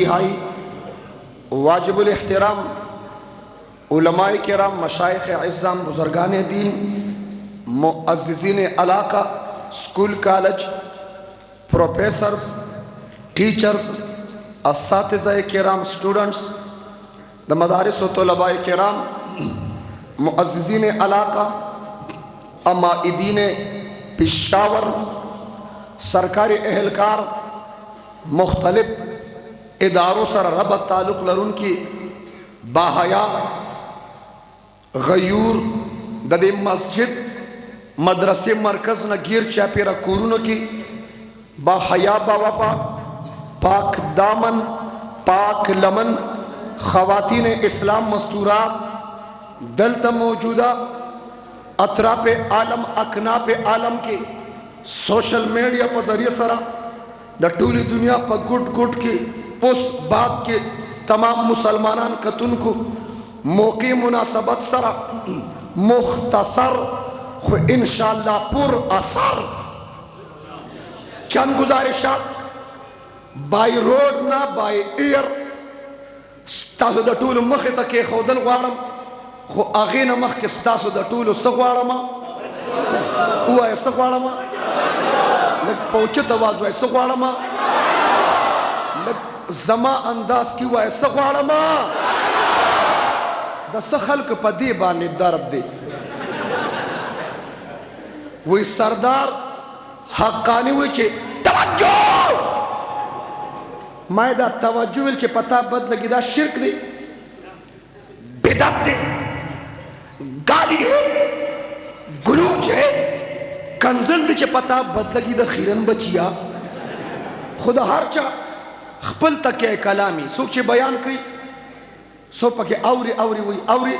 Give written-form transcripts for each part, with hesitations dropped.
इंतहाई वाजिबुल एहतराम उलमाए किराम, मशाइख इज़्ज़ाम, बुज़ुर्गान दीन, मुअज़्ज़िज़ीन इलाका, स्कूल कॉलेज, प्रोफेसर्स, टीचर्स, असातिज़ा किराम, स्टूडेंट्स, द मदारिस व तलबाए किराम, मुअज़्ज़िज़ीन इलाका, अमाइदीन पेशावर, सरकारी एहलकार, मुख्तलिफ इदारों सर रबत ताल्लुक़ लरुन की बाहया गयूर ददे मस्जिद मदरसे मरकज़ न गिर चापेरा कुरुन की बाहया बावफा पाक दामन पाक लमन ख़वातीन इस्लाम मस्तूरात दलता मौजूदा अतराप आलम अकनाप आलम के सोशल मीडिया पर ज़रिए सरा द टूली दुनिया पर गुट गुट की उस बात के तमाम मुसलमानान कतुन को मौके मुनासबत सरा मुख्तसर खु इंशाअल्लाह पुर असर चंद गुजारिशात बाई रोड ना बाई एयर स्तासु द टूल मख तक खोदल वाड़म खु आगे न मख के स्तासु द टूल सगवाड़मा हुआ है सगवाड़मा लग पहुंचत आवाज हुआ है सगवाड़मा लग जमा अंदाज की हुआ है सगवाड़मा द सखल के पदी बाने दर्द दे वही सरदार हक्कानी हुई चे तवज्जो मायदा तवज्जो विल चे पता बद लगी दा शिरक दे बिदअत दे गाली है गुलूज है कंजल दे चे पता बद लगी दा खीरन बचिया खुदा हर चा खपल तक कलामी सोचे बयान कई सो पके औरी औरी हुई औरी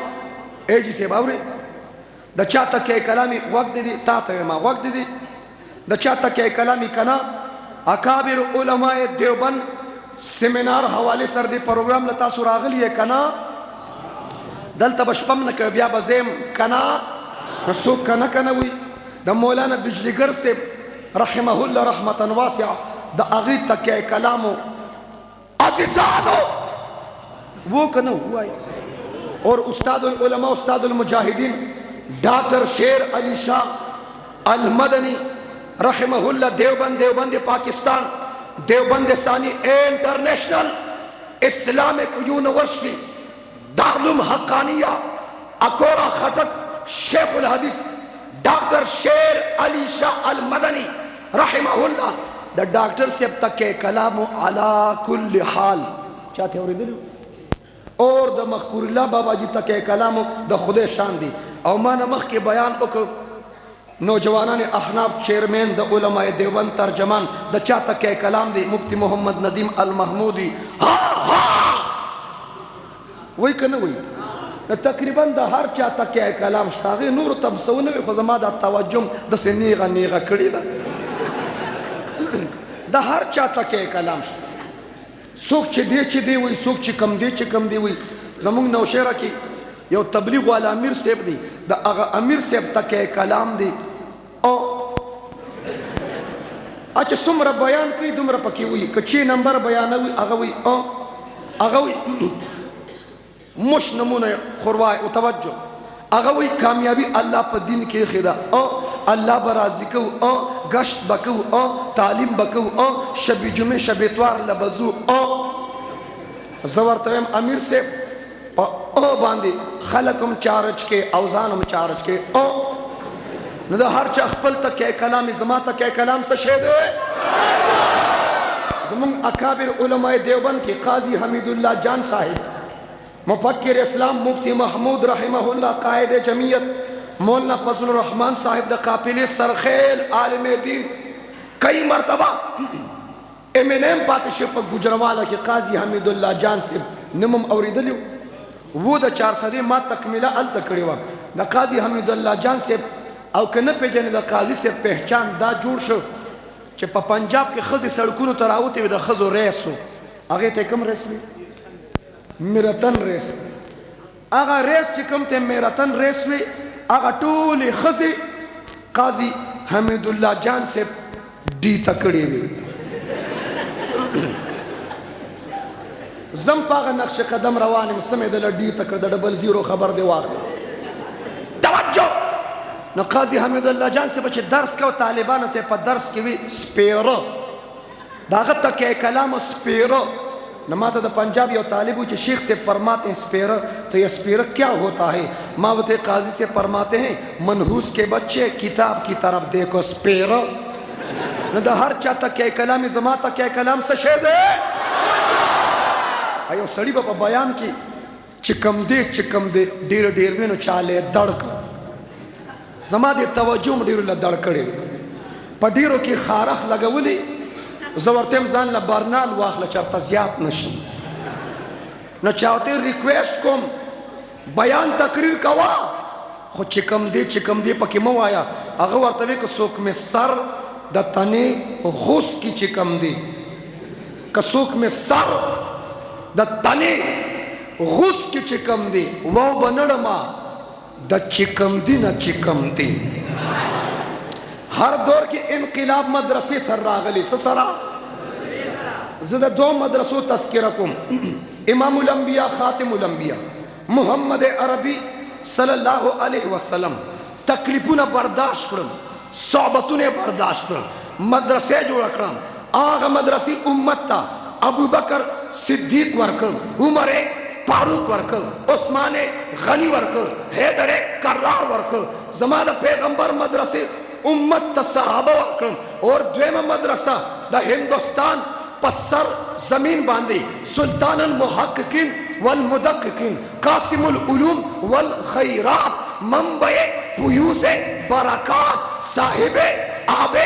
एजी से औरी द चा तक कलामी वक्त दे ता मा वक्त दे द चा तक कलामी कना अकाबिर उलमाए देवबंद सेमिनार हवाले सर दे प्रोग्राम लता सुरागली है कना दल तबशपम न बिया बजेम कना रसो कना कना हुई द मौलाना बिजलीगर से रहमहुल्लाह रहमतन वासिया द अगी तक कलामो अज़ीज़ानो वो कना हुआ है। और उस्तादुल उलमा उस्तादुल मुजाहिदीन डॉक्टर शेर अली शाह अल मदनी रहमहुल्लाह देवबंद देवबंद पाकिस्तान देवबंद सानी इंटरनेशनल इस्लामिक यूनिवर्सिटी दारुल हक्कानिया अकोरा खटक शेखुल हदीस डॉक्टर शेर अली शाह अल मदनी रहमहुल्लाह द डॉक्टर से अब तक के कलाम अला कुल्ल हाल चाहते और दिल और द मखबूरुल्लाह बाबा जी तक के कलाम द खुदे शान दी और मान मख के बयान को नौजवाना ने अहनाफ चेयरमैन द उलमाए देवबंद तर्जमान द चा तक के कलाम दी मुफ्ती मोहम्मद नदीम अल महमूदी वही कन वही तकरीबन द हर चा तक के कलाम स्तागे नूर तब सौन खुजमा द तवज्जुम द से नीगा नीगा कड़ी द हर चा तक के कलाम सुख ची हुई सुख ची कम दी हुई जमुंग नौशेरा की यो तबलीग वाला अमीर सेब दी द अमीर सेब तक के कलाम दी ओ अच्छा सुमर बयान कई दुमर पकी हुई कच्ची नंबर बयान हुई अगवी ओ अगवी मुश नमूने खुरवाए तवज्जो अगवी कामयाबी अल्लाह पर दिन के खिदा ओ अल्लाह बराजी को ओ गश्त बकू ओ तालीम बकू ओ शबी जुमे शब इतवार लबजू ओ जवर तरेम अमीर से ओ बांधी खलकम चारज के औजानम चारज के ओ न हर चखपल तक के कलाम जमा तक के कलाम से शेद जमुंग अकाबिर उलमाए देवबंद के काजी हमीदुल्लाह जान साहिब मुफक्किर इस्लाम मुफ्ती महमूद रहमहुल्लाह कायदे जमीयत मौलाना फजलुर रहमान साहिब द काफिले सरखेल आलिम दीन कई मरतबा एमिनेम पातशिप गुजरवाला के काजी हमीदुल्लाह जान से निमम औरिदलियो वो द 400 मा तकमिला अल तकड़ीवा द काजी हमीदुल्लाह जान से औ कने पे जने द काजी से पहचान दा जुड़ शो che pa पंजाब के खजी सड़कों तरावते द खजो रेसो आगे ते कम रेस में मेराथन रेस आगा रेस चे कम ते मेराथन रेस में आगा टूली खजी काजी हमीदुल्लाह जान से डी तकड़ी में زم پاغه نقش قدم روانم سمې د لډی تکړه د ډبل زیرو خبر دی واخله توجه. نو قاضي حمید الله جان سے بچ درس کو طالبانو ته په درس کې وی سپیرو داغه تک کلام سپیرو. نہ ماتا دا پنجاب یا طالب ہو شیخ سے فرماتے ہیں اسپیرر تو یہ اسپیرر کیا ہوتا ہے؟ ماوت قاضی سے فرماتے ہیں منحوس کے بچے کتاب کی طرف دیکھو اسپیرر. نہ دا ہر چاہتا کیا کلام زماتا کیا کلام سے شہد ہے ایو سڑی با بیان کی چکم دے دیر دیر میں نو چالے دڑک زما دے توجہ دیر اللہ دڑکڑے پا دیرو کی خارخ لگولی زورتیم زان لبرنال واخل چرتا زیاد نشی نو چاہتے ریکویسٹ کم بیان تقریر کوا خود چکم دے پاکی مو آیا اگر ورطوی که سوک میں سر دا تنے غس کی چکم دے که سوک میں سر دا تنے غس کی چکم دے واو بنرما دا چکم دی نا چکم دی. ہر دور کی انقلاب مدرسے سر راغلی سسرا زدہ دو مدرسو تذکرکم امام الانبیاء خاتم الانبیاء محمد عربی صلی اللہ علیہ وسلم تکلیفون برداشت کرم صحبتون برداشت کرم مدرسے جوڑا کرم آغا مدرسی امت تا ابو بکر صدیق ورکم عمر فاروق ورکم عثمان غنی ورکم حیدر کرار ورکم زمان پیغمبر مدرسے امت تا صحابہ ورکم اور دویم مدرسہ دا ہندوستان پسر زمین باندھی سلطان المحققین والمدققین قاسم العلوم والخیرات منبع فیوز برکات صاحب آب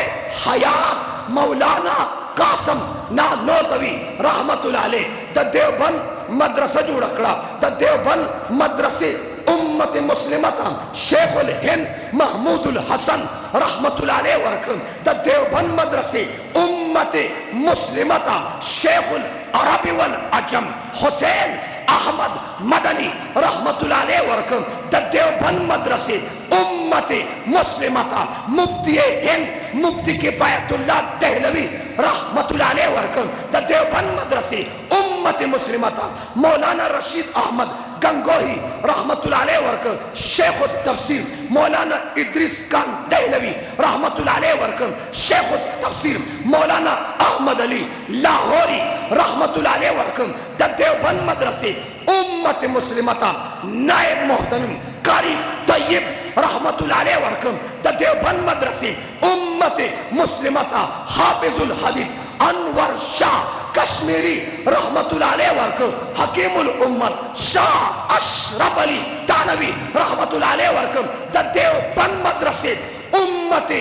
حیات مولانا قاسم نانوتوی رحمت اللہ علیہ دا دیوبند مدرسہ جوڑا کڑا دا دیوبند مدرسے امت مسلمتا شیخ الہند محمود الحسن رحمت اللہ علیہ ورکم دا دیوبند مدرسے امت مسلمتا شیخ العربی والعجم حسین احمد مدنی رحمت اللہ علیہ ورکم دا دیوبند مدرسے امت مسلمتا مفتی ہند مفتی کفایت اللہ دہلوی رحمت اللہ علیہ ورکم دا دیوبند مدرسے امت مسلمتا مولانا رشید احمد گنگوہی رحمت اللہ علیہ ورکم شیخ التفسیر مولانا ادریس کان دہلوی رحمت اللہ علیہ ورکم شیخ التفسیر مولانا احمد علی لاہوری رحمت اللہ علیہ ورکم دا دیوبند مدرسے امت مسلمتا نائب محترم قاری طیب رحمت اللہ علیہ ورکم دا دیوبند مدرسے امت مسلمتا حافظ الحدیث انور شاہ کشمیری رحمت اللہ علیہ ورکم حکیم الامت شاہ اشرف علی تانوی رحمت اللہ علیہ ورکم دا دیوبند مدرسے امت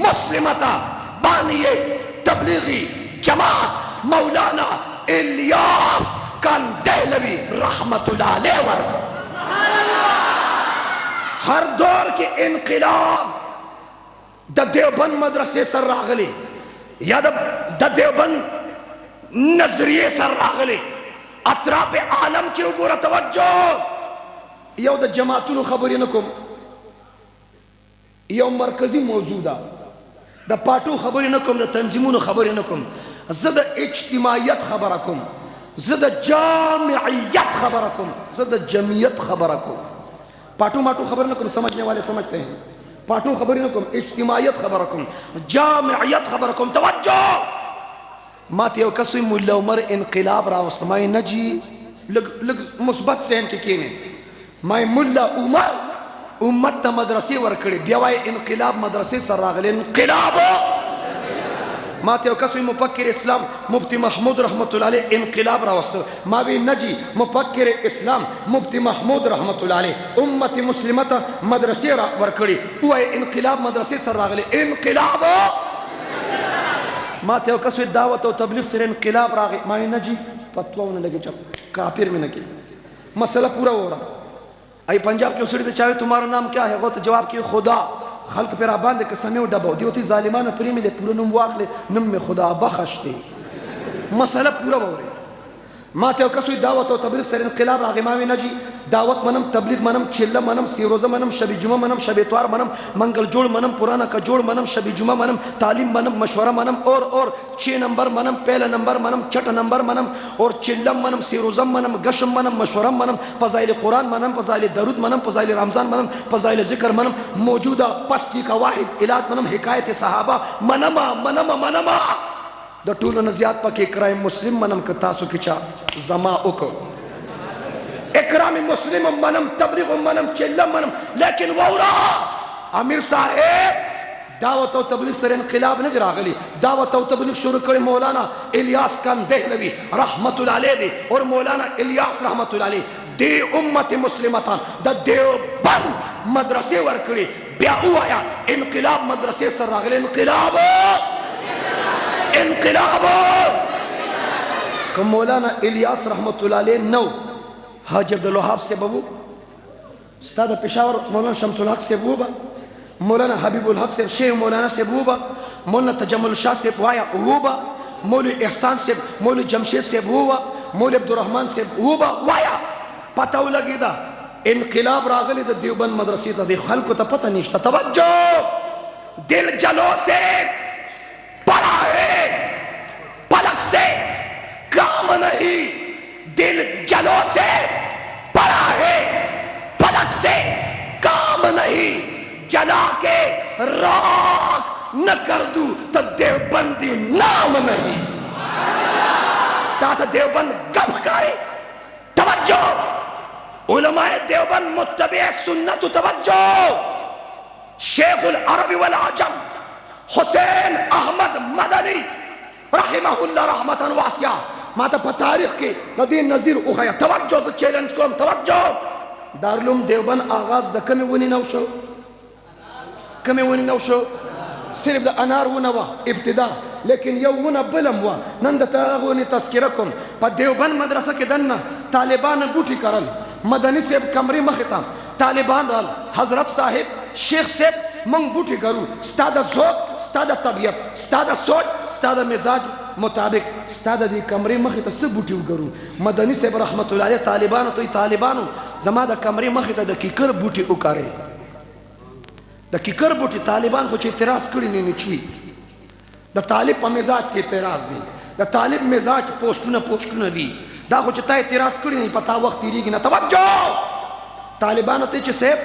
مسلمتا بانی تبلیغی جماعت مولانا الیاس کان دہلوی رحمت اللہ علیہ ورکم. ہر دور کے انقلاب دا دیوبند مدرسے سر راغلی یا دا دیوبند نظریے سر راغلی اطراف عالم کی اگورا توجہ یو دا جماعتونو خبری نکم یو مرکزی موضوع دا پارٹو خبری نکم دا تنظیمونو خبری نکم زد اجتماعیت خبرکم زد جامعیت خبرکم زد جمعیت خبرکم. پاٹو ماٹو خبر نکم سمجھنے والے سمجھتے ہیں پاٹو خبر نکم اجتماعیت خبرکم جامعیت خبرکم. توجہ ماتی او کسوی مولا عمر انقلاب راوست مائی نجی لگ مثبت سین کے کینے مائی مولا عمر امت تا مدرسی ورکڑی بیوائی انقلاب مدرسی سر راغل انقلاب ماتی او کسوی مفکر اسلام مفتی محمود رحمت اللہ علیہ انقلاب راوست ماوی نجی مفکر اسلام مفتی محمود رحمت اللہ علیہ امت مسلمتا مدرسی ورکڑی اوہ انقلاب مدرسی سر راغل انقلاب ماتی او کسوی دعوت و تبلیغ سر انقلاب راغی ماوی نجی پتواؤں نے لگے چپ کافر میں نکی مسئلہ پورا ہو رہا آئی پنجاب کی اسڑی دے چاہے تمہارا نام کیا ہے غوط جواب کی خدا خلق پر آبان دے قسمیو ڈباو دیوتی ظالمان پریمی دے پورا نم واق لے نم میں خدا بخش دے مسئلہ پورا ہو رہا ماتے و کسوی دعوت و تبلیغ سر انقلاب راغی ماوی نجی دعوت منم، تبلیغ منم، چله منم، سی روزه منم، شب جمعه منم، شب اتوار منم، منگل جوڑ منم، پرانا کا جوڑ منم، شب جمعه منم، تعلیم منم، مشورہ منم، اور 6 نمبر منم، پہلا نمبر منم، چھٹا نمبر منم، اور چلم منم، سی روزم منم، گشم منم، مشورم منم، فضائل قرآن منم، فضائل درود منم، فضائل رمضان منم، فضائل ذکر منم، موجودہ پستی کا واحد الات منم، حکایت صحابہ منما د ټولو نه زیات پکې اکرام مسلم منم که تاسو کې چا زما وکړ اکرام مسلم منم، تبلیغ منم، چله منم. لیکن وورا امیر صاحب دعوت او تبلیغ سره انقلاب نه دی راغلی. دعوت او تبلیغ شروع کړی مولانا الیاس خان دهلوی رحمت الله علیه دی اور مولانا الیاس رحمت الله علیه دی امت مسلمتان د دیوبند مدرسې ورکړي. بیا وایا انقلاب مدرسې سره راغلی. انقلاب که مولانا الیاس رحمت الله علیه نو حاجی عبدالوهاب سے بابو استاد پشاور مولانا شمس الحق سے بوبا مولانا حبیب الحق سے شیخ مولانا سے بوبا مولانا تجمل شاہ سے وایا بوبا مولوی احسان سے مولوی جمشید سے بوبا مولوی عبدالرحمن سے بوبا وایا پتہ لگی دا انقلاب راغلی دا دیوبند مدرسی تا دی خلکو تا پتہ نشتا. توجہ دل جلو سے پڑا ہے پلک سے کام نہیں. دل جلو سے پڑا ہے پلک سے کام نہیں. جلا کے راک نہ کر دوں تو دیوبندی نام نہیں. تا دیوبند گپ کاری. توجہ علماء دیوبند متبع سنت. توجہ شیخ العرب والعجم حسین احمد مدنی رحمہ اللہ رحمتا واسعہ ما ته په تاریخ کې د دې نظیر وښیه. توجه زه چیلنج کوم. توجه دارالعلوم دیوبند آغاز د کمې ونې نه وشو؟ کمې ونې نه وشو؟ صرف د انار ونه وه ابتدا، لیکن یو ونه بلم وه. نن د هغه ونې تذکره کوم. په دیوبند مدرسه کې دننه طالبان بوټي کرل. مدني صاحب کمرې مخې ته طالبان رال. حضرت صاحب شیخ صاحب منگ بوٹی کرو ستا دا ذوق ستا دا طبیعت ستا دا سوچ ستا دا مزاج مطابق ستا دا دی کمرے مخی تا سب بوٹی کرو. مدنی صاحب رحمت اللہ علیہ طالبانو توی طالبانو زما دا کمرے مخی تا دا کیکر بوٹی اکارے. دا کیکر بوٹی طالبان خوچ اعتراض کری نہیں نچوی. دا طالب پا مزاج کی اعتراض دی. دا طالب مزاج پوسٹونا دی. دا خوچ تا اعتراض کری نہیں پتا وقت تیری گی نا. توجہ طالبانو تی چھ صاحب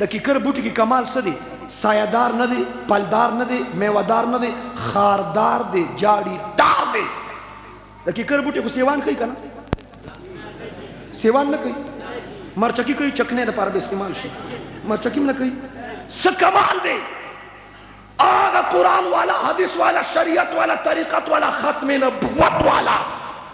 دا کیکر بوٹی کی کمال سدی سایدار نہ دے پلدار نہ دے میوادار نہ دے خاردار دے جاڑی دار دے. دا کیکر بوٹی کو سیوان کئی کنا سیوان نہ کئی مرچکی کئی چکنے دا پار بے استعمال شی مرچکی نہ کئی سکمال دے. آگا قرآن والا حدیث والا شریعت والا طریقت والا ختم نبوت والا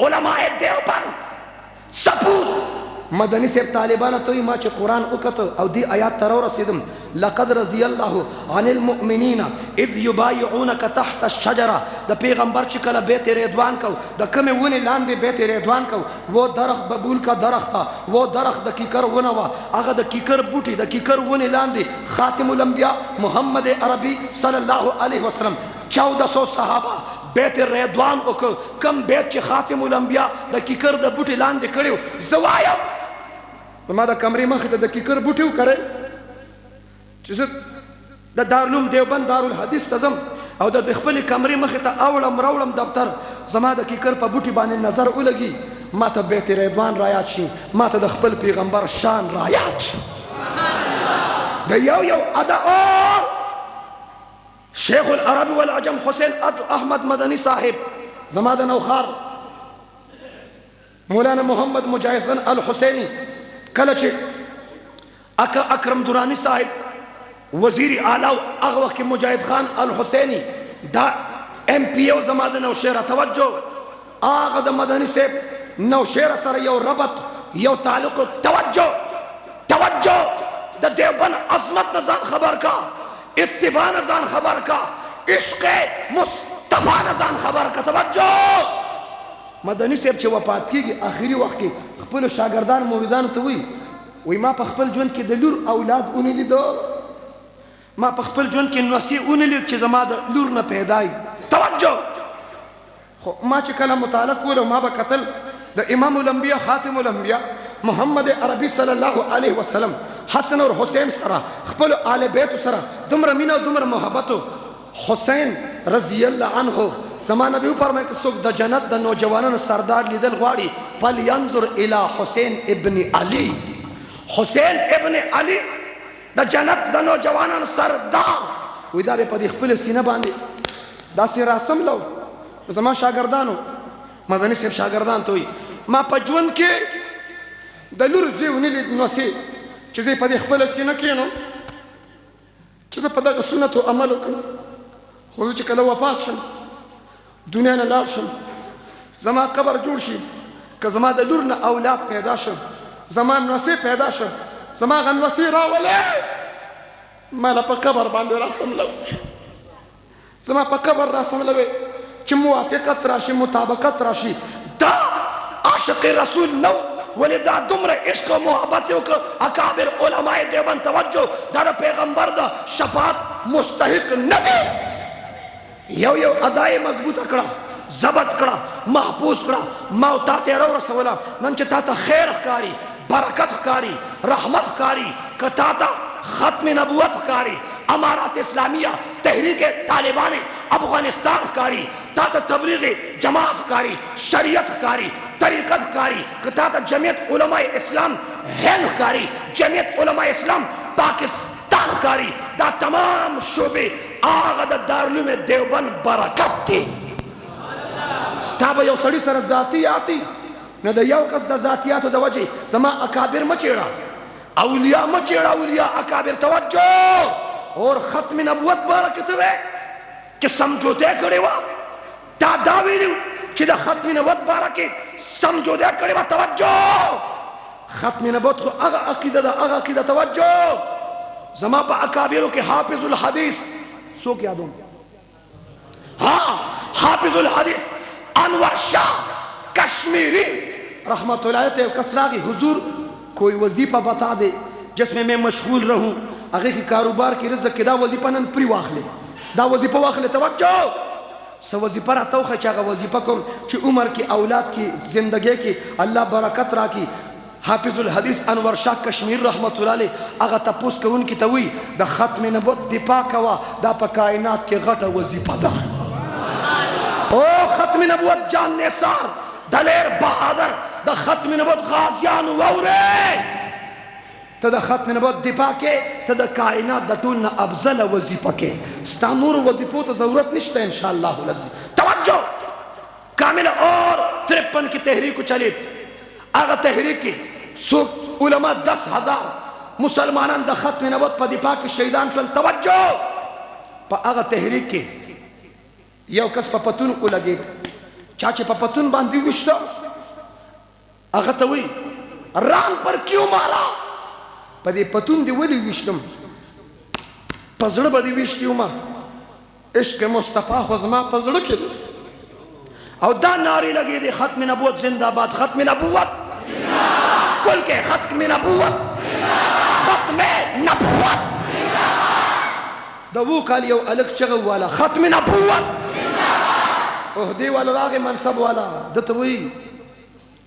علماء دیوبند سپوت. مدنی صاحب طالبان توی ما چه قرآن اکتو او دی آیات ترو رسیدم. لقد رضی اللہ عن المؤمنین اذ یبایعونک تحت الشجرہ. دا پیغمبر چکل بیت ریدوان کو دا کم ونی لاندے بیت ریدوان کو وہ درخت ببول کا درخت تھا. وہ درخت دا کیکر ونوا آگا دا کیکر بوٹی دا کیکر ونی لاندے خاتم الانبیاء محمد عربی صلی اللہ علیہ وسلم 1400 صحابہ بیت ریدوان اکو کم بیت چه خاتم الانبیاء دا کیکر دا بوٹی لاندے کریو. زوایم ما دا کمری مخی دا کیکر بوٹیو کرے چیزت دا دارالعلوم دیوبند دارالحدیث تزم او دا دخپلی کمری مخی تا اولم رولم دفتر زما دا کیکر پا بوٹی بانے نظر اولگی ما تا بیت ریدوان رایات شی ما تا دخپل پیغمبر شان رایات شی. دا یو ادا اور شیخ العرب والعجم حسین احمد مدنی صاحب زما دا نوخار مولانا محمد مجاہد الحسینی کلچ اکرم دورانی صاحب وزیر اعلیٰ اغوہ کی مجاہد خان الحسینی دا ایم پی او زماد نوشیرہ. توجہ آغا دا مدنی صاحب نوشیرہ سر یو ربط یو تعلق. توجہ دا دیوبند عظمت نزان خبر کا اتباع نزان خبر کا عشق مصطفیٰ نزان خبر کا. توجہ مدنی صاحب چه وفات کیږي آخري وخت کې خپل شاګردان موریدانو ته وی ما په خپل ژوند کې د لور اولاد اونې لیدو. ما په خپل ژوند کې نوسي اونې لید چې زما د لور نه پیدای. توجه خو ما چې کله مطالعه کوله ما به کتل د امام الانبیاء خاتم الانبیاء محمد عربي صلی الله علیه وسلم حسن اور حسین سره خپل آل بیت سره دومره مینه دومره محبت حسین رضی الله عنه زما نبی فرمایي که څوک د جنت د نوجوانانو سردار لیدل غواړي فلینظر الی حسین ابن علی حسین ابن علی د جنت د نوجوانانو سردار وی دا به په دې خپل سینه باندې داسې راسم لو زما شاګردانو مدني صاحب شاګردان ته وي ما په ژوند کې د لور زوی ونه لید نو سي چې زه په دې خپل سینه کې نو چې زه په دغه سنتو عمل وکړم خو زه چې کله وفات شم دنیا نه لاړ شم زما قبر جوړ شي که زما د لور نه اولاد پیدا شم زما نوسې پیدا شم زما هغه نوسې راولې ما له په قبر باندې راسملوي زما په قبر راسملوي چې موافقت راشي مطابقت راشي دا عاشق رسول نو ولې دا دومره عشق او محبت یې وکړه اکابر علماء دیوبند توجه دا د پیغمبر د شفاعت مستحق نه دی یو یو ادای مضبوطه کړه ضبط کړه محفوظ کړه ما او تا ته راورسوله نن چې تا ته خیر ښکاري برکت ښکاري رحمت ښکاري که تا ته ختم نبوت ښکاري امارات اسلامیہ تحریک طالبان افغانستان ښکاري تا ته تبلیغ جماعت ښکاري شریعت ښکاري طریقت ښکاري که تا ته جمعیت علماء اسلام هند ښکاري جمعیت علماء اسلام پاکستان ښکاري دا تمام شعبې هغه د دارالعلوم دیوبند برکت دی ستا به یو سړي سره ذاتیاتي نه د یو کس د ذاتیاتو د وجې زما اکابر مه چیړه اولیاء مه چیړه اولیاء اکابر توجه اور ختم نبوت باره کې ته وې چې سمجوته کړې وه تا دا ویلي چې د ختم نبوت باره کې سمجوته کړې وه توجه ختم نبوت خو هغه عقیده ده هغه عقیده توجه زما په اکابرو کې حافظ الحدیث څوک یادوم ها حافظ الحدیث انور شاہ کشمیری رحمت اللہ علیہ کسراغی حضور کوئی وظیفہ بتا دے جس میں مشغول رہوں اگر کی کاروبار کی رزق کی دا وظیفہ نن پری واخلے دا وظیفہ واخلے توجہ سو وظیفہ را توخه چې هغه وظیفہ کوم چې عمر کی اولاد کی زندگی کی اللہ برکت را کی حافظ الحدیث انور شاہ کشمیر رحمت اللہ علیہ هغه تپوس کوونکي ته وی د ختم نبوت دفاع کوا دا په کائنات کې غټه وظیفه ده او ختم نبوت جان نثار دلیر بہادر د ختم نبوت غازیان ووره ته د ختم نبوت دفاع کې ته د کائنات د ټول نه افضل وظیفه کې ستا نور وظیفو ته ضرورت نشته ان شاء الله العزیز توجہ کامل اور 53 کی تحریک چلی هغه تحریک کې سو علماء 10,000 مسلمانان د ختم نبوت په دفاع کې شهیدان شول توجہ په هغه تحریک کې یو کس په پتون ولګید چا چې په پتون باندې وشته هغه ته وی ران پر کیوں مارا په دې پتون دی ولی وشتم په زړه باندې وشتیو ما عشق مصطفی خو زما په زړه کې او دا ناری لګی دی ختم نبوت زندہ باد ختم نبوت کل کے ختم نبوت ختم نبوت دو کال یو الک چغه والا ختم نبوت عہدے والا راغ منصب والا دته وی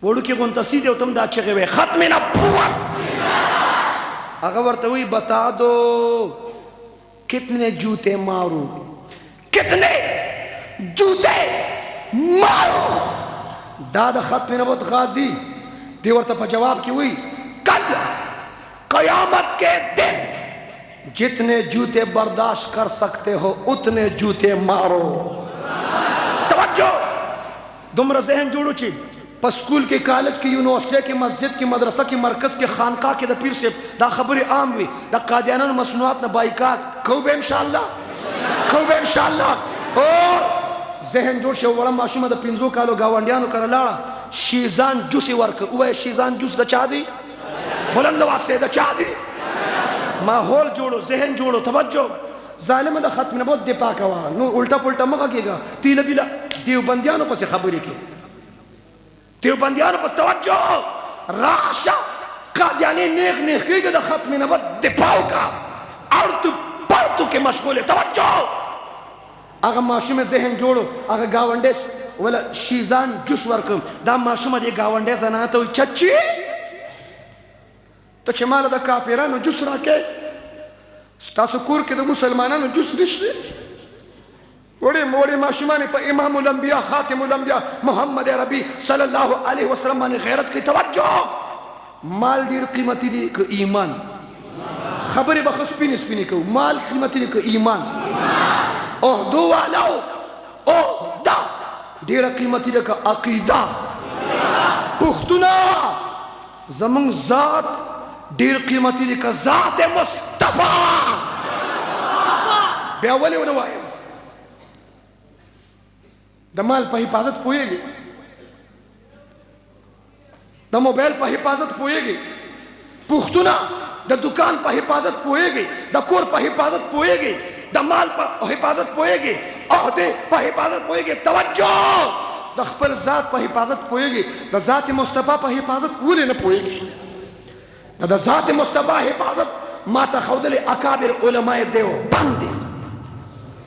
وړو کې غونتسی دی او تم دا چغه وی ختم نبوت هغه ورته وی بتا دو کتنے جوتے مارو کتنے جوتے مارو دا د ختم نبوت غازی دی ورته په جواب کې وی کل قیامت کے دن جتنے جوتے برداشت کر سکتے ہو اتنے جوتے مارو توجہ دومره ذہن جوړو چې په سکول کې کالج کې یونیورسيټي کې مسجد کې مدرسه کې مرکز کې خانقاه کې د پیر صاحب دا خبرې عام وي د قادیانانو مصنوعات نه بایکاټ کوو به ان شاء الله اور ذهن جوړ شو وړه ماشومه د 15 کالو گاونډیانو کړه لاړه شیزان جوس ورک وای شیزان جوس د چا دی بلند واسطه د چا دی ماحول جوړو ذهن جوړو توجہ ظالم د ختم نبوت دفاع کوا نو الٹا پلٹا مګه کېګا تیله بیلا دیوبندیانو پسې خبرې کې دیوبندیانو په توجہ راشه قادیانی نیغ نیغ کېږي د ختم نبوت دفاع کا اړتو پړتو کې مشغول توجہ هغه ماشومه ذهن جوړو هغه گاونډې ولا شیزان جوس ورکم دا ماشومه دی گاونډې زنه ته چچی ته چې مال د کافرانو جوس راکې ستاسو کور کې د مسلمانانو جوس نشته وړې ماشومان په امام الانبیاء خاتم الانبیاء محمد عربي صلی الله علیه وسلم باندې غیرت کوي توجه مال ډیر قیمتي دی که ایمان خبرې به خو سپینې کوو مال قیمتي دی که ایمان عهدو والاو عهده ډیره قیمتي ده که عقیده پښتونه زمونږ ذات ډیر قیمتي دی که ذات مصطفی بیا ولې ونه وایم د مال په حفاظت پوهیږي د موبایل په حفاظت پوهیږي پښتونه د دکان په حفاظت پوهیږي د کور په حفاظت پوهیږي د مال په حفاظت پوهیږي عہدے په حفاظت پوهیږي توجه د خپل ذات په حفاظت پوهیږي د ذات مصطفی په حفاظت ولې نه پوهیږي د ذات مصطفی حفاظت ما ته ښودلې اکابر علماء دیوبند دي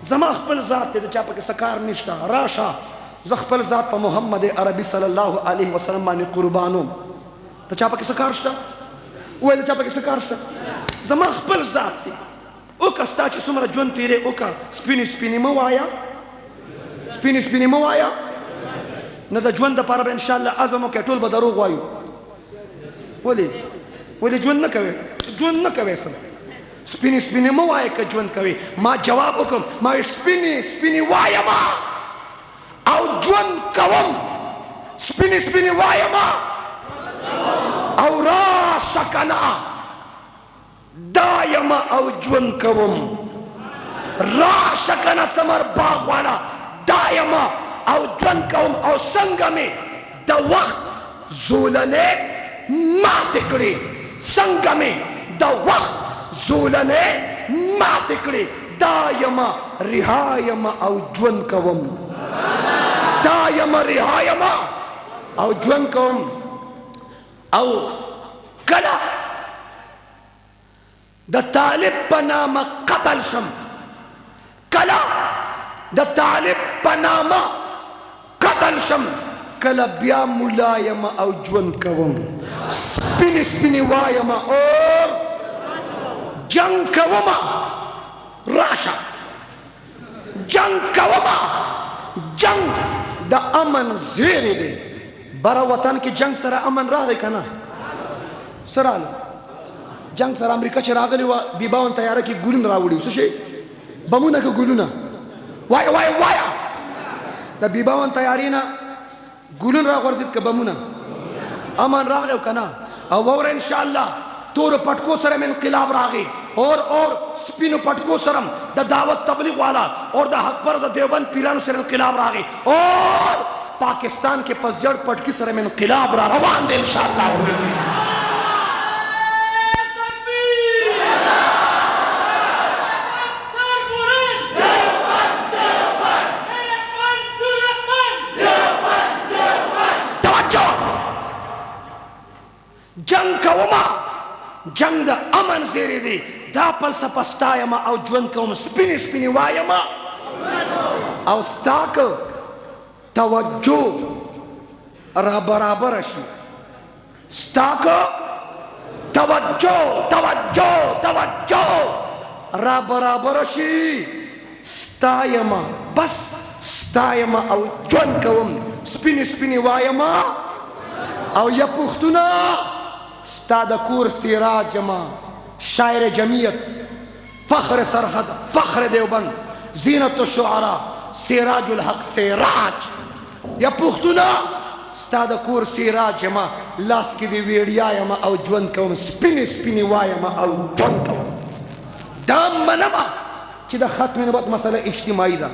زما خپل ذات دی د چا پکې څه کار نشته راشه زه خپل ذات په محمد عربي صلی الله علیه وسلم باندې قربانوم د چا پکې څه کار شته وایي د چا پکې څه کار شته زما خپل ذات دی وکه ستا چې څومره ژوند تېرې وکه سپینې مه وایه سپینې مه وایه نه د ژوند دپاره به انشاءالله عزم وکړې ټول به دروغ وایو ولې ژوند نه کوې سپینې مه وایه که ژوند کوي ما جواب وکړم ما سپینې وایم او ژوند کوم سپینې وایم او راشه کنه دا یم او ژوند کوم راشه کنه ثمر باغ والا دا یم او ژوند کوم او څنګه مې د وخت زولنې ماتې کړې څنګه مې د وخت زولنې ماتې کړې دا یم رها یم او ژوند کوم دا یم رها یم او ژوند کوم او کله د طالب په نامه قتل شم کله د طالب په نامه قتل شم کله بیا ملا یم او ژوند کوم سپینې وایم اور جنگ کوما راشه جنگ کوما جنگ د امن زیری دی بره وطن کې جنگ سره امن راغی که نه څه راغله جنگ سره امریکا چې راغلی وه بیباون تیاره کې ګلونه راوړي څه شی بمونه که ګلونه وایه د بیباون تیارې نه ګلون راغورځېد که بمونه امن راغی او که نه او واوره انشاءالله تور پټکو سره انقلاب راغی اور سپینو پټکو سره د دعوت تبلیغ والا اور د حق پر د دیوبند پیرانو سره انقلاب راغی اور پاکستان کې پسجړ پټکی سره انقلاب را روان دی انشاءالله جنگ کوما جنگ د امن زیری دی دا فلسفه ستا یم او ژوند کوم سپینې وایم او ستا که توجه را برابر شي ستا که توجه را برابر شي ستا یم بس ستا یم او ژوند کوم سپینې وایم او یا پښتونه ستا د کور سراج ما شاعر جمعیت فخر سرحد فخر دیوبند زینت الشعراء سراج الحق سراج یا پښتونه ستا د کور سراج ما لاس کې دی ویړیا یم او ژوند کوم سپینې وایم او ژوند کوم دا منمه چې د ختم نبوت مسله اجتماعي ده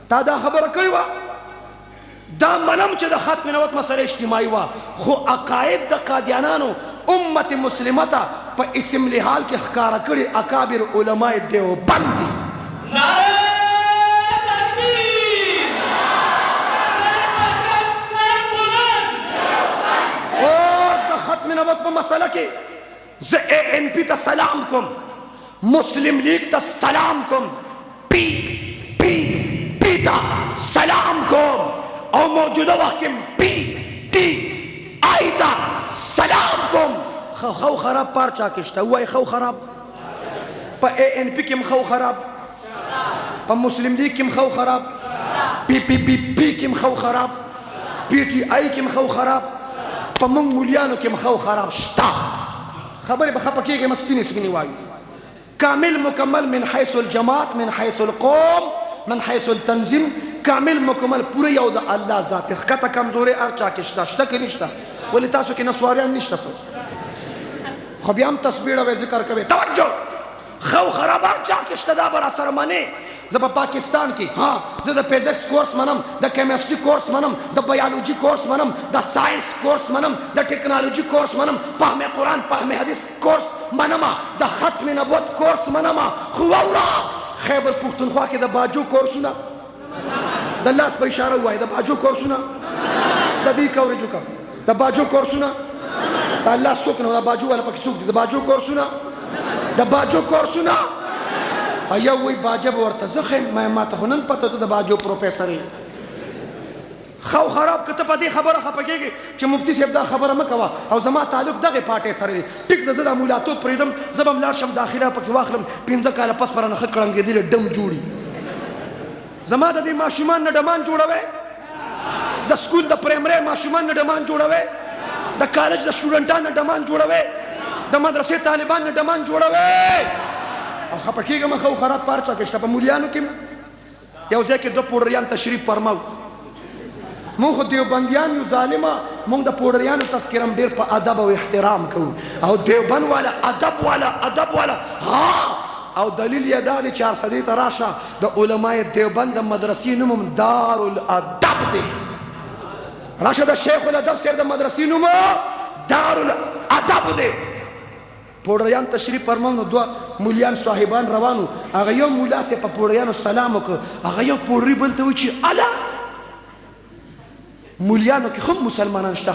تا دا خبره کړې وه دا منم چې د ختم نبوت مسله اجتماعي وه خو عقاید د قادیانانو امت مسلمه ته په اسم لحال کې ښکاره کړي اکابر علماء دیوبند دي اور د ختم نبوت په مسله کې زه ANP ته سلام کوم مسلم لیگ ته سلام کوم PPP ته سلام کوم او موجوده وخت کې PTI ته سلام کوم خو خراب پار چا کې شته؟ وایي خو خراب. په ANP کې هم خو خراب، په مسلم لیگ کې هم خو خراب، PPP کې هم خو خراب، PTI کې هم خو خراب، په موږ مولیانو کې هم خو خراب شته. خبرې به خفه کېږي، ما سپینې سپینې وایو. کامل مکمل من حیث الجماعت، من حیث القوم، من حیث التنظیم، کامل مکمل پوره یو د الله ذات. ښکته کمزورې هر چا کې شته، شته که نشته؟ ولې تاسو کې نسواریان نشته څه؟ خو بیا هم تسبیح او ذکر کوي. توجه، خو خراب هر چا کې شته، دا به راسره منې. زه په پاکستان کې زه د فزکس کورس منم، د کیمسټري کورس منم، د بیالوجي کورس منم، د ساینس کورس منم، د ټیکنالوجي کورس منم، فهم قرآن فهم حدیث کورس منم، د ختم نبوت کورس منم. خو واوره، خیبر پښتونخوا کې د باجو کورسونه، د لاس په اشاره ووایي، د باجو کورسونه، د دې کوریجو کا د باجو کورسونه، د الله څوک نه، د باجو والا پکې څوک دي؟ د باجو کورسونه، د باجو کورسونه. یو وی باجه به ورته زه ښیم، ما ته خو نن پته ته د باجو پروفیسر یې. خو خراب که ته په دې خبره خفه کېږې چې مفتي صاحب دا خبره مه کوه او زما تعلق دغې پارټۍ سره دی، ټیک ده، زه دا مولاتوب پرېږدم، زه به هم لاړ شم داخله پکې واخلم، 15 کاله پس به رانه ښه کړنګېدلې ډم جوړي. زما د دې ماشومان نه ډمان جوړوې، د سکول د پرایمري ماشومان نه ډمان جوړوې، د کالج د سټوډنټان نه ډمان جوړوې، د مدرسې طالبان نه ډمان جوړوې. او خفه کېږم خو خراب پار چا کې شته. په مولیانو کې یو ځای کې 2 پوډریان تشریف فرماو. مونږ خو دیوبندیان یو ظالمه، مونږ د پوډریانو تذکره ډېر په ادب او احترام کوو، او دیوبند والا ادب والا او دلیل یې دا دی چې ارصدې ته راشه، د علماء دیوبند د مدرسې نوم هم دارالادب دی. راشه د شیخ الادب صاحب د مدرسې نوم دارالادب دی. پوډریان تشریف فرماو، نو 2 مولیان صاحبان روانو. هغه یو مولا صاحب په پوډریانو سلام وکړ، هغه یو پوډري بل ته وایي چې اله مولیانو کې هم مسلمانان شته.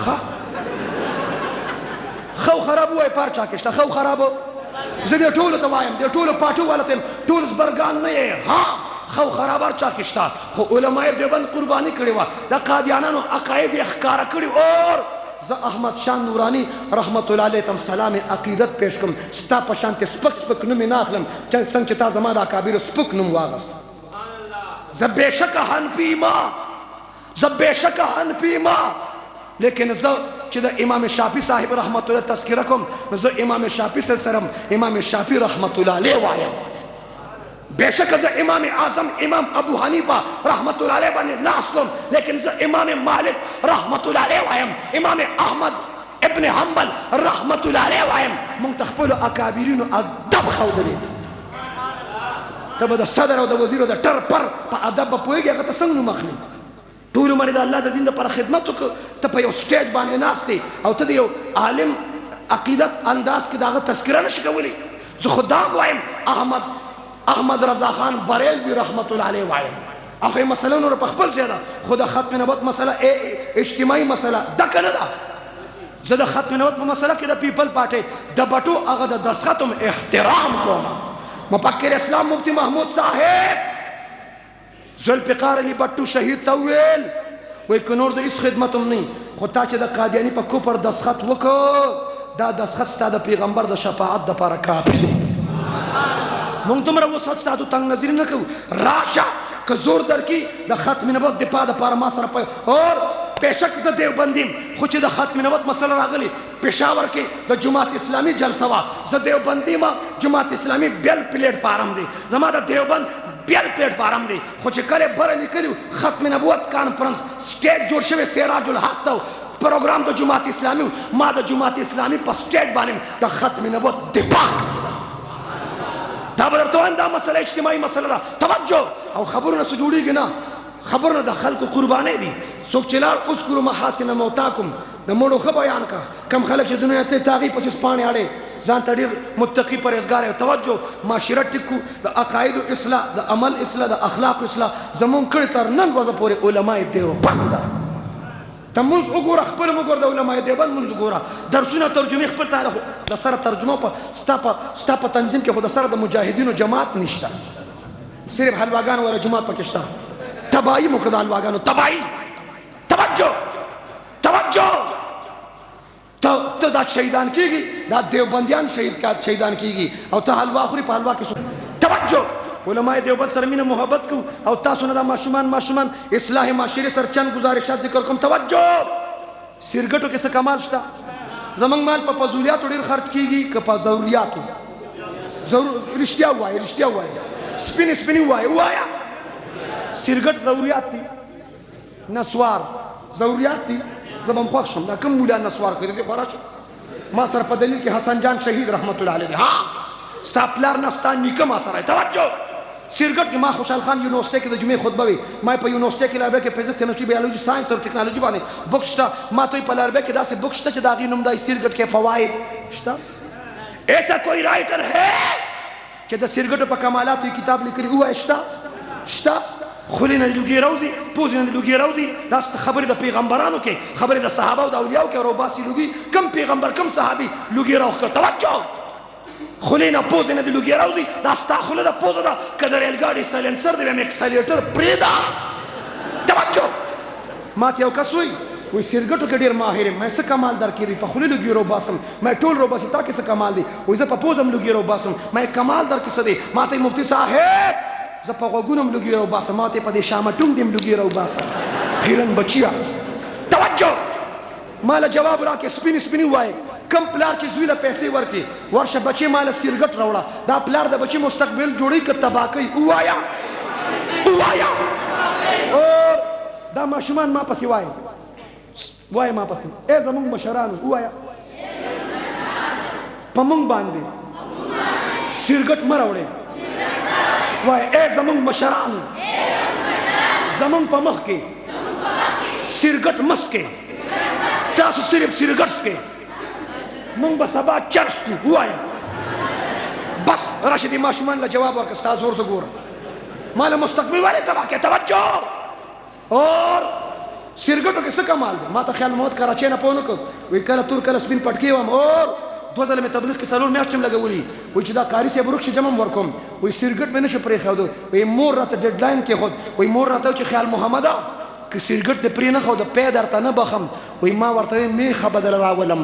خو خراب وایي پار چا کې شته، خو خراب. زه دې ټولو ته وایم، دې ټولو پاټو والا ته یم، ټول زبرګان نه یې. خو خراب هر چا کې شته، خو علماء دیوبند قرباني کړې وه، د قادیانانو عقاید یې ښکاره کړي. اور زه احمد شاه نوراني رحمت الله علیه ته سلام عقیدت پیش کوم، ستا په شانتې سپک نوم یې نه اخلم څنګه چې تا زما د اکابرو سپک نوم واغست. زه بېشکه حنفي ما، لیکن زه چې د امام شافعي صاحب رحمت الله تذکره کوم، نو زه امام شافعي سره امام شافعي رحمت الله علیه وایم. بېشکه زه امام اعظم امام ابو حنیفه رحمت الله علیه باندې ناس کوم، لیکن زه امام مالک رحمت الله علیه وایم، امام احمد ابن حنبل رحمت الله علیه وایم. موږ ته خپلو اکابرینو ادب ښودلی دی. ته به د صدر او د وزیر او د ټر پر په ادب به پوهېږې، هغه ته څنګه نوم اخلي؟ ټول عمر د الله د دین دپاره خدمت وکړه، ته په یو سټیج باندې ناست دی او ته د یو عالم عقیدت انداز کې د هغه تذکره نشي کولی. زه خو دا هم وایم احمد رضا خان بریلوي رحمت الله علیه وایم. هغه مسله نور په خپل ځای ده، خو د ختم نبوت مسله اجتماعي مسله دکه نه ده. زه د ختم نبوت په مسله کې د پیپل پارټۍ د بټو هغه د دستخط هم احترام کوم. مفکر اسلام مفتی محمود صاحب ذوالفقار علی بټو شهید ته وویل، وایي که نور د هېڅ خدمت هم نه، خو تا چې د قادیاني په کفر دستخط وکړ، دا دستخط ستا د پیغمبر د شفاعت دپاره کافي دی. مونږ دومره وسعت ساتو، تنګ نظري نه کوو. راشه که زور درکړي د ختم نبوت دفاع دپاره ما سره اور بېشک زه دیوبندي یم، خو چې د ختم نبوت مسله راغلې پېښور کې د جماعت اسلامي جلسه وه، زه دیوبندي یم، جماعت اسلامي بیل پلیټ فارم دی، زما د دیوبند بیل پلیټ فارم دی. خو چې کله بره لیکلي ختم نبوت کانفرنس سټیج جوړ شوی سراج الحق ته پروګرام د جماعت اسلامي، ما د جماعت اسلامي په سټیج باندې د ختم نبوت دفاع. دا به درته وایم دا مسله اجتماعي مسله ده. توجه، او خبرونه څه جوړېږي نه، خبرونه د خلکو قربانۍ دي. څوک چې لاړ اذکروا محاسن موتاکم، د مړو ښه بیان کا. کم خلک چې دنیا ته تاغي پسې پاڼې اړې، ځان ته ډېر متقي پرهېزګار یې. توجه، معاشره ټیک کړو، د عقایدو اصلاح، د عمل اصلاح، د اخلاق اصلاح زمونږ کړي تر نن ورځې پورې علماء دیوبند ده. ته مونځ وګوره، خپل مه ګوره، د علماء دیوبند مونځ وګوره. درسونه ترجمې خپل ته د سره ترجمه ستا په تنظیم کې خو د سره د مجاهدینو جماعت نشته، صرف حلواګانو والا جماعت پکې شته. تباهي مو کړه د حلواګانو، تباهي. توجه، ته دا شهیدان کیږي دا دیوبندیان شهیدان کیږي او ته حلوا خوري په حلوا کې توجه علماء دیوبند سره مینه محبت کو او تاسو نه دا ماشومان اصلاح معاشري سره چند گزارشات ذکر کوم. توجه سیرګټو کې څه کمال شته؟ زمنګ مال په فضولیاتو ډیر خرج کیږي که په ضرورتو؟ رښتیا وایي سپینی وایا سیرګټ ضرورت دي نسوار ضرورت دي. زبم خوښ شم دا کوم مولا نسوار کوي دې خورا ما سره په دلیل کې حسن جان شهید رحمت الله علیه ها ستا پلار نه ستا نیکه ما سره. توجه سیرګټ کې ما خوشحال خان یونیورسيټي کې د جمعې خطبه وی ما په یونیورسيټي کې لابه کې فزیکس کیمستري بیولوژي ساينس او ټیکنالوژي باندې بوک شته. ما ته په لاربه کې داسې بوک شته چې دا غي نوم دی سیرګټ کې فواید شته. ایسا کوئی رائټر ہے چې د سیرګټ په کمالاتو کتاب لیکلی هو شته خلینه د لوګي روزي پوزینه د لوګي روزي دا خبره د پیغمبرانو کې خبره د صحابه او د اولیاء کې روباسي لوګي کم پیغمبر کم صحابي لوګي راوخ. توجه خلینه پوزینه د لوګي روزي دا ستا خله د پوزه دا کدر الګاډي سایلنسر د میکسلیټر پریدا. توجه ما ته یو کس وی سیرګټو کې ډیر ماهر مې څه کمال درکړي په خله لوګي روباسم مې ټول روباسي تا کې څه کمال دي وای زه په پوزم لوګي روباسم مې کمال درکې څه دي. ما ته مفتی صاحب زه په غوګونم لوګي روباسم ما ته په دې شامټوم دیم لوګي روباسم خیرن بچیا. توجه مال جواب راکې سپینی وای کم پلار چې زوی له پیسې ورکي ورشه بچي مال سیرګټ راوړه دا پلار د بچي مستقبل جوړي ک تباکی وایا او دا ماشومان ما پسې وای ما پسې ای زمونږ مشرانو وایا په مونږ باندې سیرګټ مه راوړئ وای ای زمونږ مشرانو زمونږ په مخ کې سیرګټ مسکې تاسو صرف سیرګټ سکې مونږ به سبا چرس کو وایا بس راشدي ماشومان له جواب ورکړه ستا زور زه ګورم ما له مستقبل والے تباه کې توجه اور سیرګټو کې څه کمال دی. ما ته خیال محمد کراچۍ نه پوه نه کړ وایي کله تور کله سپین پټکې وم اور 2 ځله مې تبلیغ کې 4 میاشتې هم لګولي وایي چې دا قاري صاحب ورکشي جمع ورکوم وایي سیرګټ مې نشو پرېښودو وایي مور راته ډیډلاین کېښود وایي مور راته چې خیال محمده که سیرګټ دې پرې نه ښوده پی درته نه بخم وایي ما ورته وایي میخه بدله راولم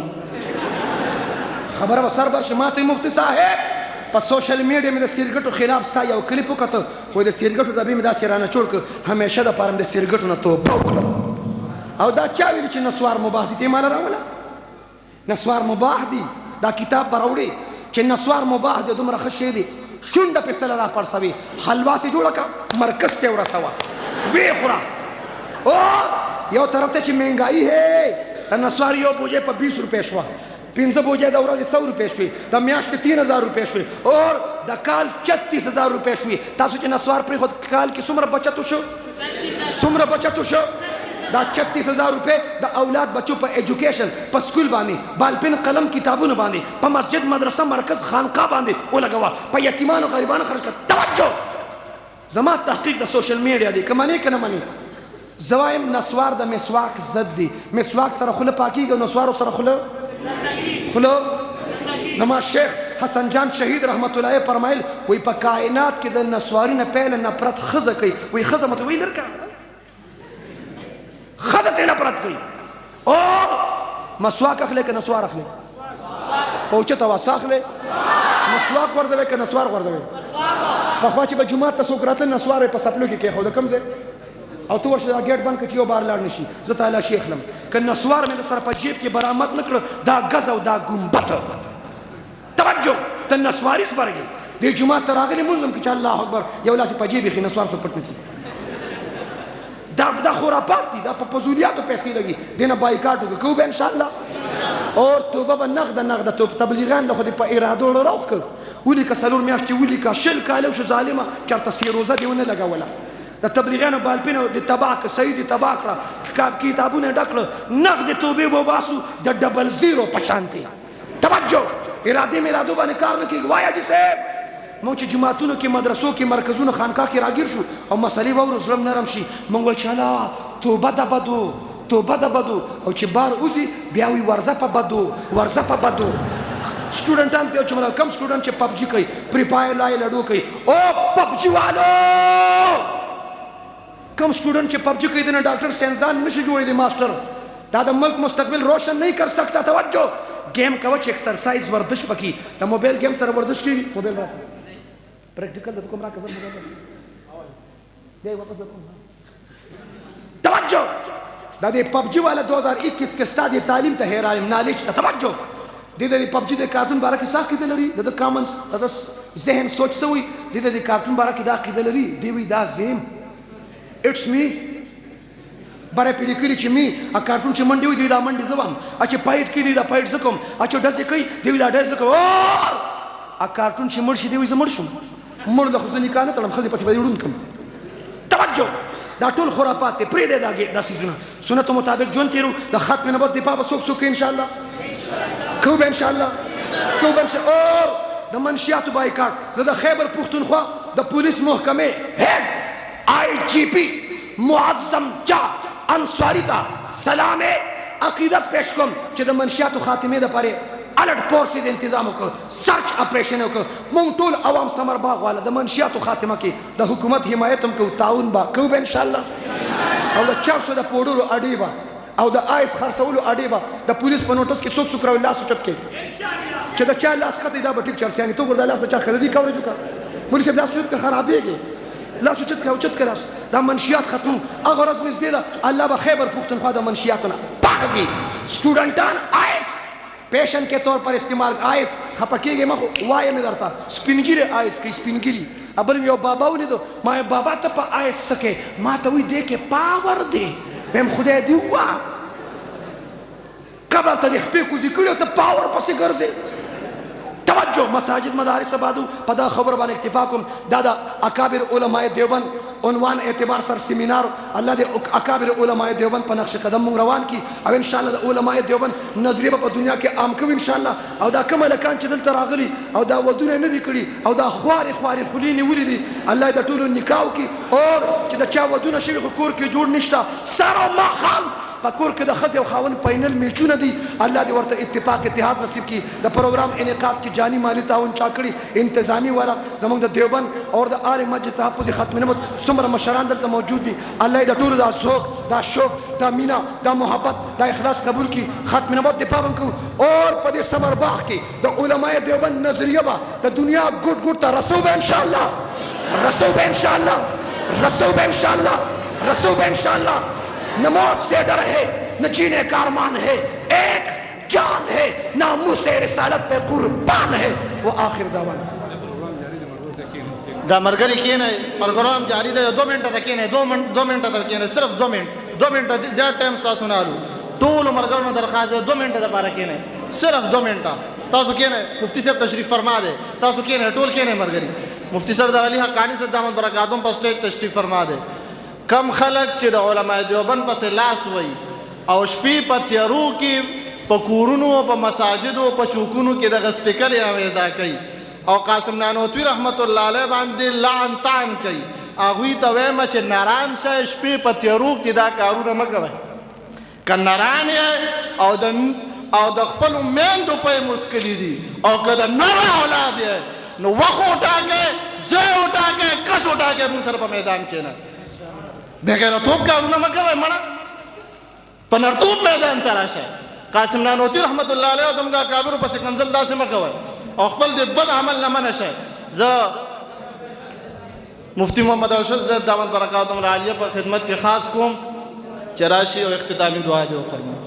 خبره به سر برشي. ما ته مفتي صاحب په سوشل میډیا مې د سیرګټو خلاف ستا یو کلیپ وکته وایي د سیرګټو ډبې مې داسې رانه جوړ کړ همیشه دپاره مې د سیرګټو نه توبه وکړم. او دا چا ویلي چې نسوار مباح دي ته ماله راوله نسوار مباح دي دا کتاب به راوړې چې نسوار مباح دی دومره ښه شی دی شونډه پې سله را پړسوي حلوا تې جوړه کړه مرکز ته یې ورسوه ویې خوره او یو طرف ته چې مهنګایي ہے د نسوار یو بوجۍ په 20 روپۍ شوه 15 بوجۍ د ورځې 100 روپۍ شوې د میاشتې 3000 روپۍ شوې اور د کال 36000 روپۍ شوې. تاسو چې نسوار پرېښود کال کې څومره بچت شو دا 36000 روپۍ د اولاد بچو په ایجوکیشن په سکول باندې بالپن قلم کتابونه باندې په مسجد مدرسه مرکز خانقاه باندې ولګوه په یتیمانو غریبانو خرج کړه. توجه زما تحقیق د سوشل میډیا دی که منې که نه منې زه وایم نسوار د مسواک ضد دی. مسواک سره خوله پاکیږي او نسوارو سره خوله زما شیخ حسن جان شهید رحمت الله علیه فرمایل وی په کائنات کې د نسواري نه پیله نفرت ښځه کوي وی ښځه مته وی لرکه ښځه ته نفرت کوي اور مسواک اخلي که نسوار اخلي په اوچته واسه اخلي مسواک غورځوي که نسوار غورځوي پخوا چې به جومات ته څوک راتله نسوار یې په سپلو کې کېښوده کوم ځای او ته ورشه دا ګیټ بند کړه چې یو بار لاړ نه شي زه تعالی شي اخلم که نسوار مې د سره په جیب کې برآمد نه کړه دا ګز او دا ګمبت. توجه ته نسواري خبرېږي دې جومات ته راغلې مونځ هم که چې الله اکبر یو لاس یې په جیب ایښي نسوار څوک پټ نه کړي دا خرافات دي دا په فضولیاتو پیسې لګي دې نه بایکاټ وکړو کوو به انشاءالله اور توبه به نغده تبلیغان له خو دې په ارادو راوخ کړ ولیکه 4 میاشتې ولیکه 20 کاله وشو ظالمه چېرته سیروزه دې ونه لګوله د تبلیغانو بالپینو د تباه که صحیح دې تباه کړه کتابونه ډک کړه نغدې توبې به وباسو د 00 په شانتې. توجه ارادې میرادو باندې کار نه کېږي. وایه حاجي صاحب مونږ چې جوماتونو کې مدرسو کې مرکزونو خانقاه کې راګیر شو او مسلې واورو زړه نرم شي مونږ وایو چې الله توبه د بدو او چې بار اوځي بیا وایي ورځه په بدو سټوډنټان ته چې کم سټوډنټ چې پبجي کوي پری فایر لایډو کوي او پبجي والو کم سټوډنټ چې پبجي کوي د ډاکټر ساينسدان نشي جوړې دي ماستر دا د ملک مستقبل روشن نہیں کر سکتا. توجہ گیم کوچ ایکسرسائز ورزش پکی د موبایل گیم سره ورزش کی موبایل را پریکټیکل د کوم را کزر موبایل دی واپس کوم. توجہ دا د پب جی والا 2021 کې ستادي تعلیم ته هیران نالج ته توجہ د پب جی د کارټون باره کې ساخت لري د کامنز د ذهن سوچ سوی د کارټون باره کې دا عقیده لري دی وی دا زم اټس می باره پیډی کړی چې می ا کارټون چې منډي وي دی دا منډي زوام ا چې پایټ کې دی دا پایټ زکم ا چې ډز کوي دی وی دا ډز زکم ا کارټون چې مرشي دی وی زمړ شم مړ د خزنی کانه تلم خزي پسې وډون کم. توجہ دا ټول خرافات پرې دی داګه د سيزونه سنت مطابق جون تیرو د ختم نبوت دی په سوک سوک ان شاء الله کوب ان شاء الله کوب ان شاء الله. اور د منشیات بایکاټ زه د خیبر پختونخوا د پولیس محکمه هډ آی جی پی معظم جا انصاری ته سلام عقیدت پیش کوم چې د منشیات خاتمه د پاره الرټ فورسز تنظیم وکړه سرچ اپریشن وکړه مونږ ټول عوام سمر باغ والا د منشیات خاتمه کې د حکومت حمایت هم کوو تعاون با کوو ان شاء الله. او د 400 د پوډورو اډی با او د آیس خرڅولو اډی با د پولیس په نوټس کې څوک څوک راوي لاس اوچت کې چې د چا لاس کته دا به ټیک چرسیانی تو ګور د لاس چا کړه دی کاورې وکړه پولیس لاس اوچت کا خرابېږي لاس اوچت کا اوچت کړه دا منشیات ختم هغه رسم دې دا الله به خیبر پختونخوا د منشیاتونه پاکي سټوډنټان آیس پیشن کے طور پر استعمال آئس خپکیږي مخ وای مې درته سپینګری آئس کې سپینګری ابل یو بابا ولیدو ما بابا ته په آئس سکے ما ته وی دې کې پاور دی هم خدای دی وا قبر ته خپې کو ذکر ته پاور پسې ګرځي. توجہ مساجد مدارس آبادو پدا خبر باندې اکتفا کوم دا اکابر علماء دیوبند عنوان اعتبار سر سیمینار الله دې اکابر علماء دیوبند په نقش قدم مونږ روان کی او ان شاء الله د علماء دیوبند نظریه په دنیا کې عام کوي ان شاء الله. او دا کوم لکان چې دلته راغلي او دا ودونه نه دي کړي او دا خواري خولي نیولې دي الله د ټولو نکاح کی اور چې د چا ودونه شوی خو کور کې جوړ نشته سر او مخال پکور کې د خزه او خاون فائنل میچونه دي الله دې ورته اتفاق اتحاد نصیب کی. د پروګرام انعقاد کې جانی مالی تعاون چا کړي انتظامی والا زموږ د دیوبند اور د آل مسجد تحفظ ختم نبوت څومره مشران دلته موجود دي الله دې ټول دا ذوق دا شوق دا مینا دا محبت دا اخلاص قبول کی. ختم نبوت دې پابند کو اور په دې سمر باغ کې د علماء دیوبند نظریه با د دنیا ګډ ګډ ته رسو به ان شاء الله رسو به ان شاء الله رسو به ان شاء الله رسو به ان شاء الله. نہ موت سے ڈر ہے نہ جینے کا ارمان ہے ایک جان ہے ناموس رسالت پہ قربان ہے. وہ آخر دعوانا دا مرګري کېنه پروګرام جاری دی 2 منټه تک کېنه 2 منټه تک کېنه صرف 2 منټه زیات ټایم تاسو نه الو ټول مرګرو درخواست 2 منټه لپاره کېنه صرف 2 منټه تاسو کېنه مفتی صاحب تشریف فرما دے تاسو کېنه ټول کېنه مرګري مفتی سردار علي حقانی صاحب دامت برکاتهم په سټیج تشریف فرما دے. کم خلق چې د علماء دیوبند پسې لاس وای او شپې په تیارو کې په کورونو په مساجدو په چوکونو کې د غسټکر اویزا کوي او قاسم نانوتوی رحمت الله علیه باندې لعن طعن کوي هغوی ته وایم چې ناران شه شپې په تیارو کې دا کارونه مه کوئ که ناران یې او د خپلو میندو په یې مسکلي دي او که د نر اولاد یې نو وخت وټاکئ ځای وټاکئ کس وټاکئ موږ سره په میدان کښېنئ بغیرتوب کارونه مه کوئ مړه په نرتوب میدان ته راشئ. قاسم نانوتي رحمت الله علیه او زموږ اکابرو پسې کنځل داسې مه کوئ او خپل د بد عمل نه منع شئ. زه مفتی محمد ارشد صاحب دامت برکاتهم العالیه په خدمت کې خاص کوم چې راشي او اختتامي دعا دې وفرمایي.